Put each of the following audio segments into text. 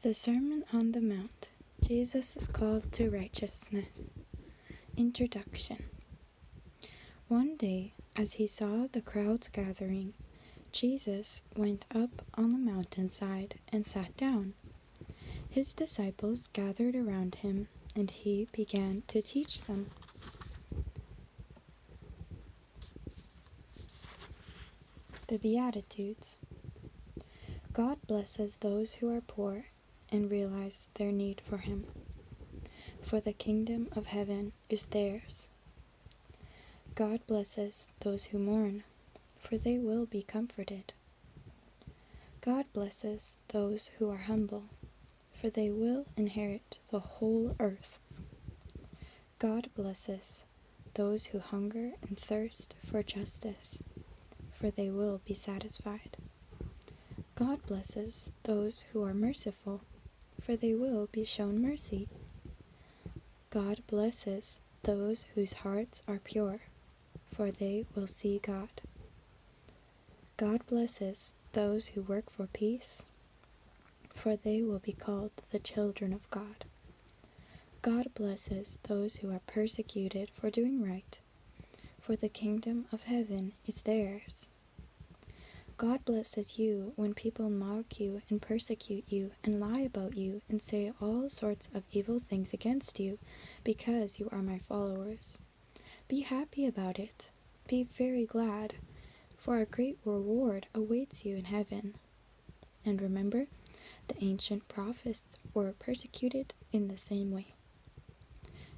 The Sermon on the Mount. Jesus is called to righteousness. Introduction. One day, as he saw the crowds gathering, Jesus went up on the mountainside and sat down. His disciples gathered around him, and he began to teach them. The Beatitudes. God blesses those who are poor and realize their need for him, for the kingdom of heaven is theirs. God blesses those who mourn, for they will be comforted. God blesses those who are humble, for they will inherit the whole earth. God blesses those who hunger and thirst for justice, for they will be satisfied. God blesses those who are merciful, for they will be shown mercy. God blesses those whose hearts are pure, for they will see God. God blesses those who work for peace, for they will be called the children of God. God blesses those who are persecuted for doing right, for the kingdom of heaven is theirs. God blesses you when people mock you and persecute you and lie about you and say all sorts of evil things against you because you are my followers. Be happy about it. Be very glad, for a great reward awaits you in heaven. And remember, the ancient prophets were persecuted in the same way.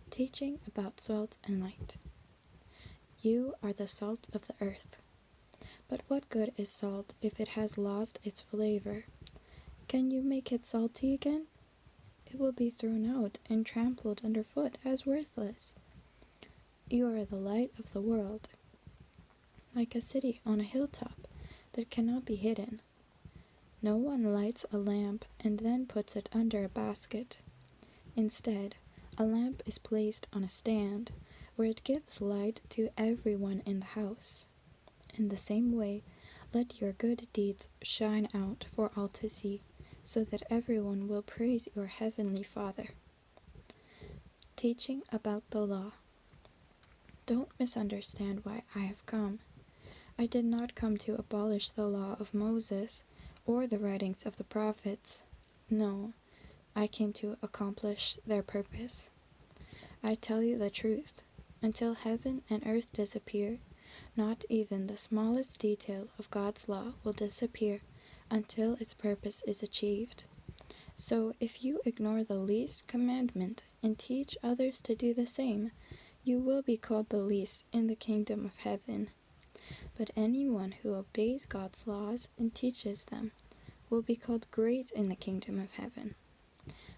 Teaching about salt and light. You are the salt of the earth. But what good is salt if it has lost its flavor? Can you make it salty again? It will be thrown out and trampled underfoot as worthless. You are the light of the world, like a city on a hilltop that cannot be hidden. No one lights a lamp and then puts it under a basket. Instead, a lamp is placed on a stand where it gives light to everyone in the house. In the same way, let your good deeds shine out for all to see, so that everyone will praise your heavenly Father. Teaching about the law. Don't misunderstand why I have come. I did not come to abolish the law of Moses or the writings of the prophets. No, I came to accomplish their purpose. I tell you the truth, until heaven and earth disappear, not even the smallest detail of God's law will disappear until its purpose is achieved. So if you ignore the least commandment and teach others to do the same, you will be called the least in the kingdom of heaven. But anyone who obeys God's laws and teaches them will be called great in the kingdom of heaven.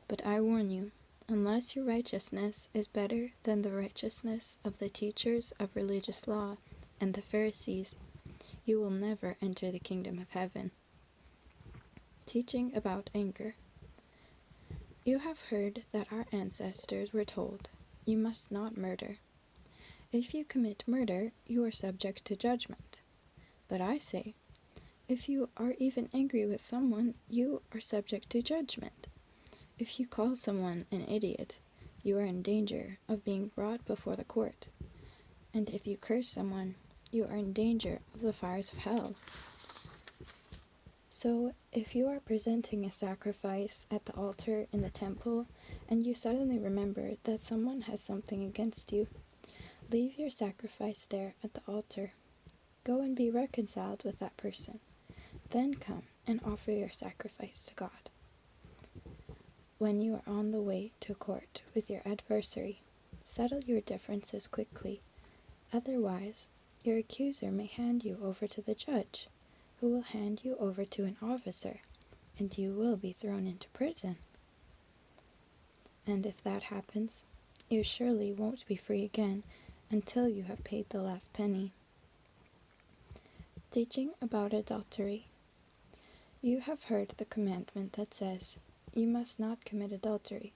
But I warn you, unless your righteousness is better than the righteousness of the teachers of religious law and the Pharisees, you will never enter the kingdom of heaven. Teaching about anger. You have heard that our ancestors were told, "You must not murder." If you commit murder, you are subject to judgment. But I say, if you are even angry with someone, you are subject to judgment. If you call someone an idiot, you are in danger of being brought before the court. And if you curse someone, you are in danger of the fires of hell. So, if you are presenting a sacrifice at the altar in the temple, and you suddenly remember that someone has something against you, leave your sacrifice there at the altar. Go and be reconciled with that person. Then come and offer your sacrifice to God. When you are on the way to court with your adversary, settle your differences quickly. Otherwise, your accuser may hand you over to the judge, who will hand you over to an officer, and you will be thrown into prison. And if that happens, you surely won't be free again until you have paid the last penny. Teaching about adultery. You have heard the commandment that says, "You must not commit adultery."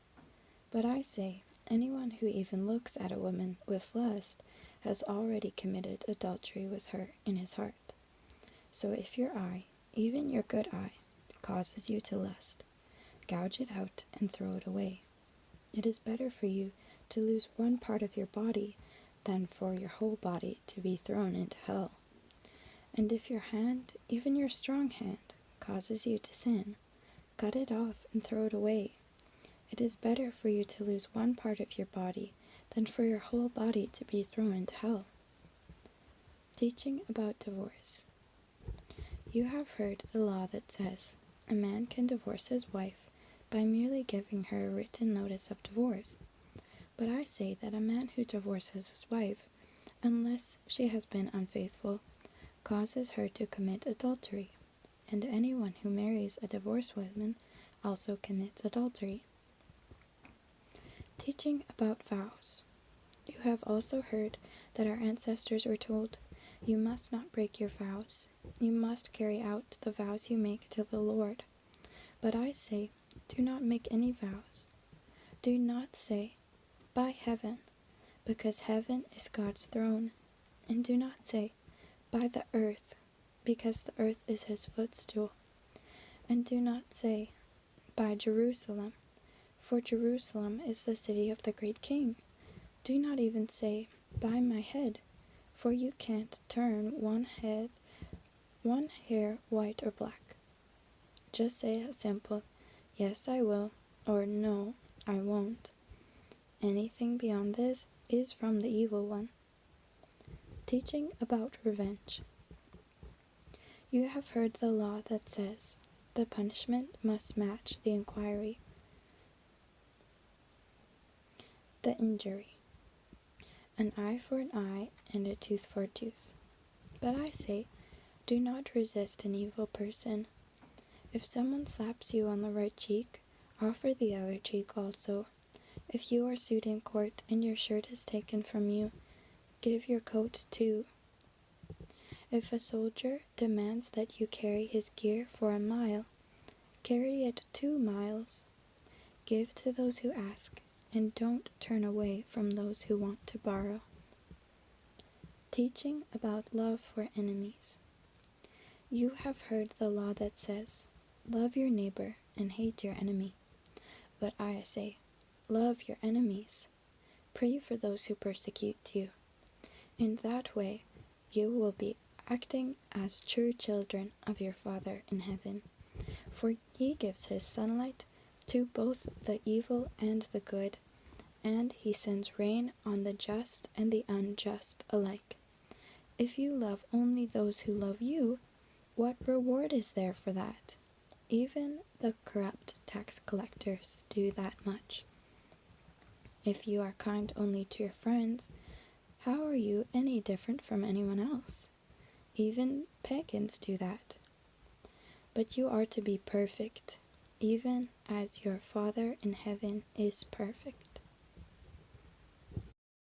But I say, anyone who even looks at a woman with lust has already committed adultery with her in his heart. So if your eye, even your good eye, causes you to lust, gouge it out and throw it away. It is better for you to lose one part of your body than for your whole body to be thrown into hell. And if your hand, even your strong hand, causes you to sin, cut it off and throw it away. It is better for you to lose one part of your body than for your whole body to be thrown into hell. Teaching about divorce. You have heard the law that says a man can divorce his wife by merely giving her a written notice of divorce. But I say that a man who divorces his wife, unless she has been unfaithful, causes her to commit adultery, and anyone who marries a divorced woman also commits adultery. Teaching about vows. You have also heard that our ancestors were told, "You must not break your vows. You must carry out the vows you make to the Lord." But I say, do not make any vows. Do not say, "By heaven," because heaven is God's throne. And do not say, "By the earth," because the earth is his footstool. And do not say, "By Jerusalem," for Jerusalem is the city of the great king. Do not even say, "By my head," for you can't turn one hair white or black. Just say a simple, "Yes, I will," or "No, I won't." Anything beyond this is from the evil one. Teaching about revenge. You have heard the law that says the punishment must match the injury. An eye for an eye and a tooth for a tooth. But I say, do not resist an evil person. If someone slaps you on the right cheek, offer the other cheek also. If you are sued in court and your shirt is taken from you, give your coat too. If a soldier demands that you carry his gear for a mile, carry it 2 miles. Give to those who ask, and don't turn away from those who want to borrow. Teaching about love for enemies. You have heard the law that says, "Love your neighbor and hate your enemy." But I say, love your enemies. Pray for those who persecute you. In that way, you will be acting as true children of your Father in heaven. For he gives his sunlight to both the evil and the good, and he sends rain on the just and the unjust alike. If you love only those who love you, what reward is there for that? Even the corrupt tax collectors do that much. If you are kind only to your friends, how are you any different from anyone else? Even pagans do that. But you are to be perfect, even as your Father in heaven is perfect.